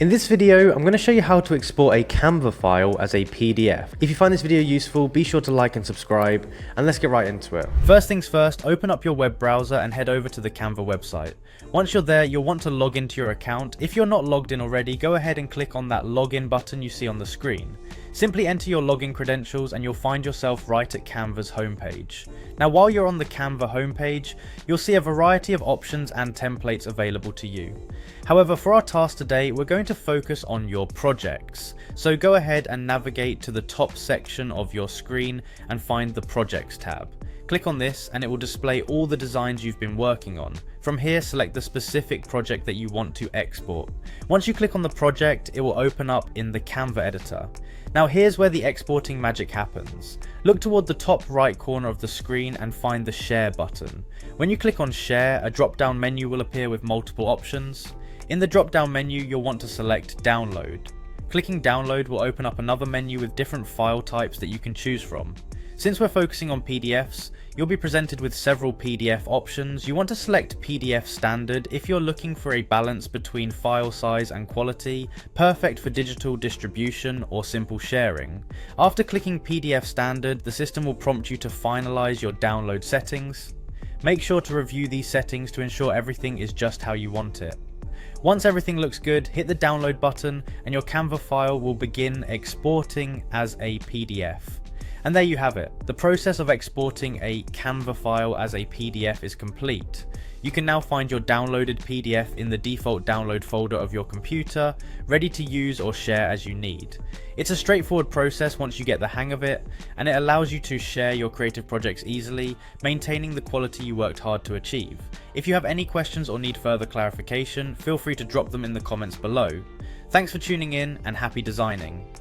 In this video, I'm going to show you how to export a Canva file as a PDF. If you find this video useful, be sure to like and subscribe, and let's get right into it. First things first, open up your web browser and head over to the Canva website. Once you're there, you'll want to log into your account. If you're not logged in already, go ahead and click on that login button you see on the screen. Simply enter your login credentials and you'll find yourself right at Canva's homepage. Now while you're on the Canva homepage, you'll see a variety of options and templates available to you. However, for our task today, we're going to focus on your projects. So go ahead and navigate to the top section of your screen and find the Projects tab. Click on this and it will display all the designs you've been working on. From here, select the specific project that you want to export. Once you click on the project, it will open up in the Canva editor. Now here's where the exporting magic happens. Look toward the top right corner of the screen and find the Share button. When you click on Share, a drop-down menu will appear with multiple options. In the drop-down menu, you'll want to select Download. Clicking Download will open up another menu with different file types that you can choose from. Since we're focusing on PDFs, you'll be presented with several PDF options. You want to select PDF Standard if you're looking for a balance between file size and quality, perfect for digital distribution or simple sharing. After clicking PDF Standard, the system will prompt you to finalize your download settings. Make sure to review these settings to ensure everything is just how you want it. Once everything looks good, hit the download button and your Canva file will begin exporting as a PDF. And there you have it. The process of exporting a Canva file as a PDF is complete. You can now find your downloaded PDF in the default download folder of your computer, ready to use or share as you need. It's a straightforward process once you get the hang of it, and it allows you to share your creative projects easily, maintaining the quality you worked hard to achieve. If you have any questions or need further clarification, feel free to drop them in the comments below. Thanks for tuning in and happy designing.